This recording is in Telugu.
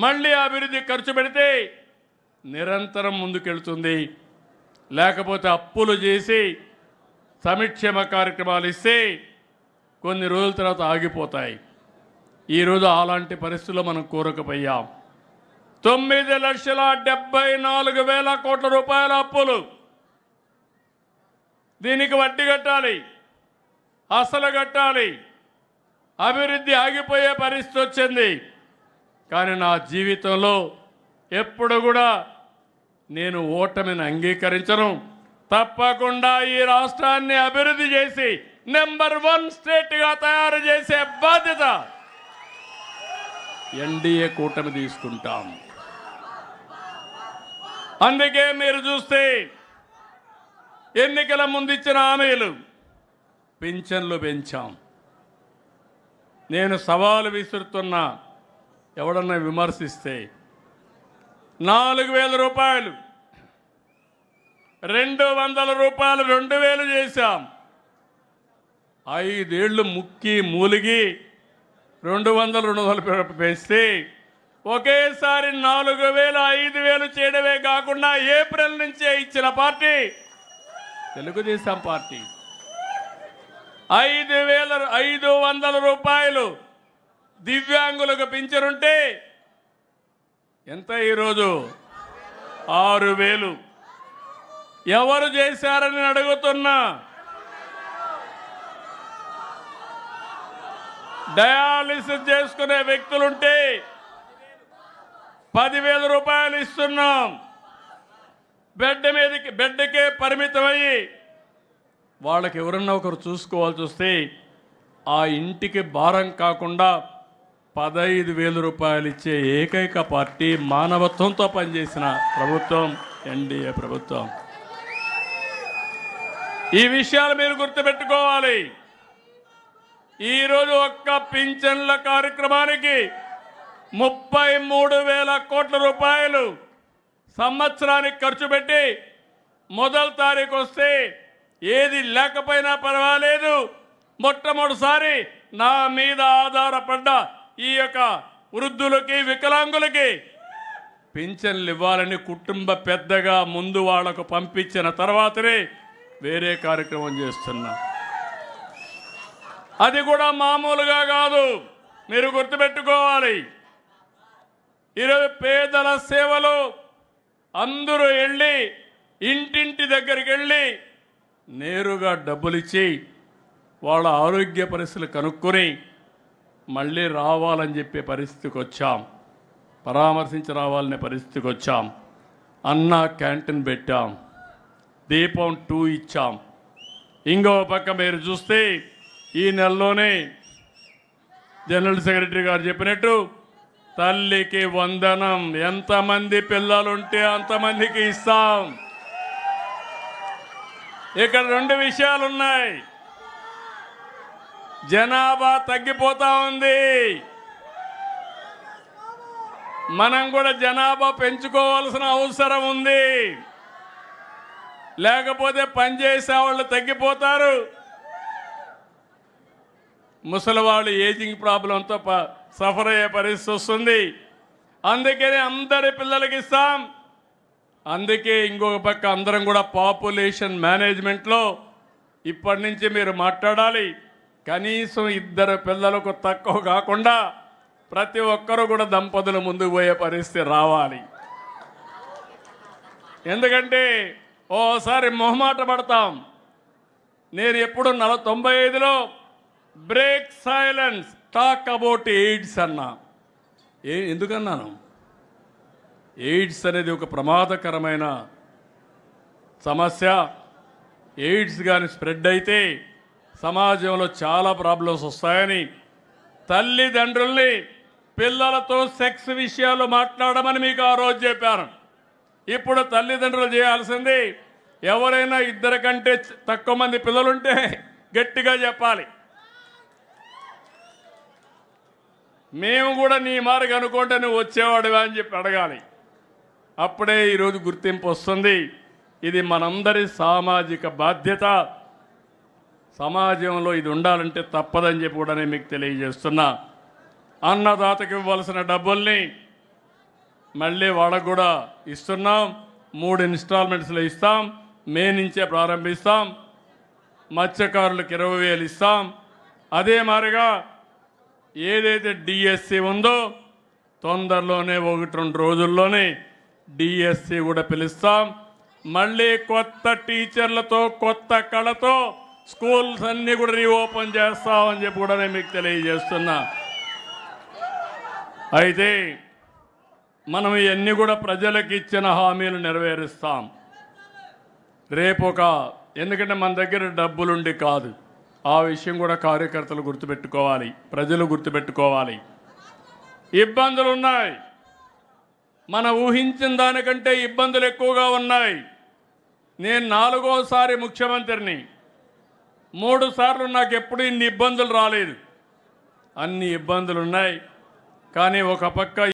మళ్ళీ అభివృద్ధి ఖర్చు పెడితే నిరంతరం ముందుకెళ్తుంది. లేకపోతే అప్పులు చేసి సంక్షేమ కార్యక్రమాలు ఇస్తే కొన్ని రోజుల తర్వాత ఆగిపోతాయి. ఈరోజు అలాంటి పరిస్థితుల్లో మనం కూరకపోయాం. 9,74,000 కోట్ల రూపాయల అప్పులు. దీనికి వడ్డీ కట్టాలి, అసలు కట్టాలి. అభివృద్ధి ఆగిపోయే పరిస్థితి వచ్చింది. కానీ నా జీవితంలో ఎప్పుడు కూడా నేను ఓటమిని అంగీకరించను. తప్పకుండా ఈ రాష్ట్రాన్ని అభివృద్ధి చేసి నెంబర్ 1 స్టేట్గా తయారు చేసే బాధ్యత ఎన్డీఏ కూటమి తీసుకుంటాం. అందుకే మీరు చూస్తే ఎన్నికల ముందు ఇచ్చిన హామీలు, పింఛన్లు పెంచాం. నేను సవాలు విసురుతున్నా, ఎవడన్నా విమర్శిస్తే 4,000 రూపాయలు 200 రూపాయలు 2,000 చేశాం. 5 ఏళ్ళు ముక్కి మూలిగి 200 పెంచితే ఒకేసారి 4,000 5,000 చేయడమే కాకుండా ఏప్రిల్ నుంచే ఇచ్చిన పార్టీ తెలుగుదేశం పార్టీ. 5,500 రూపాయలు దివ్యాంగులకు పింఛనుంటే ఎంత ఈరోజు 6,000. ఎవరు చేశారని అడుగుతున్నా. డయాలిసిస్ చేసుకునే వ్యక్తులుంటే 10,000 రూపాయలు ఇస్తున్నాం. బెడ్కే పరిమితమయ్యి వాళ్ళకి ఎవరన్నా ఒకరు చూసుకోవాల్సి వస్తే ఆ ఇంటికి భారం కాకుండా 15,000 రూపాయలు ఇచ్చే ఏకైక పార్టీ మానవత్వంతో పనిచేసిన ప్రభుత్వం ఎన్డీఏ ప్రభుత్వం. ఈ విషయాలు మీరు గుర్తుపెట్టుకోవాలి. ఈరోజు ఒక్క పింఛన్ల కార్యక్రమానికి 33,000 కోట్ల రూపాయలు సంవత్సరానికి ఖర్చు పెట్టి మొదటి తారీఖు వస్తే ఏది లేకపోయినా పర్వాలేదు, మొట్టమొదటిసారి నా మీద ఆధారపడ్డ ఈ యొక్క వృద్ధులకి వికలాంగులకి పింఛన్లు ఇవ్వాలని కుటుంబ పెద్దగా ముందు వాళ్లకు పంపించిన తర్వాతనే వేరే కార్యక్రమం చేస్తున్నా. అది కూడా మామూలుగా కాదు, మీరు గుర్తుపెట్టుకోవాలి. ఈరోజు పేదల సేవలు అందరూ వెళ్ళి ఇంటింటి దగ్గరికి వెళ్ళి నేరుగా డబ్బులు ఇచ్చి వాళ్ళ ఆరోగ్య పరిస్థితులు కనుక్కొని మళ్ళీ రావాలని చెప్పే పరిస్థితికి వచ్చాం. పరామర్శించి రావాలనే పరిస్థితికి వచ్చాం. అన్న క్యాంటీన్ పెట్టాం, దీపం 2 ఇచ్చాం. ఇంకో పక్క మీరు చూస్తే ఈ నెలలోనే జనరల్ సెక్రటరీ గారు చెప్పినట్టు తల్లికి వందనం, ఎంతమంది పిల్లలుంటే అంతమందికి ఇస్తాం. ఇక్కడ 2 విషయాలు ఉన్నాయి. జనాభా తగ్గిపోతా ఉంది. మనం కూడా జనాభా పెంచుకోవాల్సిన అవసరం ఉంది. లేకపోతే పనిచేసే వాళ్ళు తగ్గిపోతారు. ముసలివాళ్ళు ఏజింగ్ ప్రాబ్లంతో సఫర్ అయ్యే పరిస్థితి వస్తుంది. అందుకని అందరి పిల్లలకి ఇస్తాం. అందుకే ఇంకొక పక్క అందరం కూడా పాపులేషన్ మేనేజ్మెంట్లో ఇప్పటి నుంచి మీరు మాట్లాడాలి. కనీసం 2 పిల్లలకు తక్కువ కాకుండా ప్రతి ఒక్కరూ కూడా దంపతులు ముందుకు పోయే పరిస్థితి రావాలి. ఎందుకంటే ఓసారి మొహమాట పడతాం. నేను ఎప్పుడు 95లో break silence talk about AIDS అన్నా. ఎందుకన్నాను? ఎయిడ్స్ అనేది ఒక ప్రమాదకరమైన సమస్య. ఎయిడ్స్ కానీ స్ప్రెడ్ అయితే సమాజంలో చాలా ప్రాబ్లమ్స్ వస్తాయని తల్లిదండ్రుల్ని పిల్లలతో సెక్స్ విషయాలు మాట్లాడమని మీకు ఆ రోజు చెప్పాను. ఇప్పుడు తల్లిదండ్రులు చేయాల్సింది, ఎవరైనా 2 కంటే తక్కువ మంది పిల్లలుంటే గట్టిగా చెప్పాలి. మేము కూడా నీ మార్గ అనుకుంటే నువ్వు వచ్చేవాడుగా అని చెప్పి అడగాలి. అప్పుడే ఈరోజు గుర్తింపు వస్తుంది. ఇది మనందరి సామాజిక బాధ్యత. సమాజంలో ఇది ఉండాలంటే తప్పదని చెప్పి కూడా నేను మీకు తెలియజేస్తున్నా. అన్నదాతకి ఇవ్వాల్సిన డబ్బుల్ని మళ్ళీ వాళ్ళకు కూడా ఇస్తున్నాం. 3 ఇన్స్టాల్మెంట్స్లో ఇస్తాం. మే నుంచే ప్రారంభిస్తాం. మత్స్యకారులకు 20,000 ఇస్తాం. అదే మాదిరిగా ఏదైతే డిఎస్సి ఉందో తొందరలోనే 1-2 రోజుల్లోనే డిఎస్సి కూడా పిలుస్తాం. మళ్ళీ కొత్త టీచర్లతో కొత్త కళతో స్కూల్స్ అన్నీ కూడా రీఓపెన్ చేస్తామని చెప్పి కూడా నేను మీకు తెలియజేస్తున్నా. అయితే మనం ఇవన్నీ కూడా ప్రజలకు ఇచ్చిన హామీలు నెరవేరుస్తాం. ఎందుకంటే మన దగ్గర డబ్బులుండి కాదు, ఆ విషయం కూడా కార్యకర్తలు గుర్తుపెట్టుకోవాలి, ప్రజలు గుర్తుపెట్టుకోవాలి. ఇబ్బందులు ఉన్నాయి, మన ఊహించిన దానికంటే ఇబ్బందులు ఎక్కువగా ఉన్నాయి. నేను 4వసారి ముఖ్యమంత్రిని. 3 సార్లు నాకు ఎప్పుడు ఇన్ని ఇబ్బందులు రాలేదు. అన్ని ఇబ్బందులు ఉన్నాయి. కానీ ఒక పక్క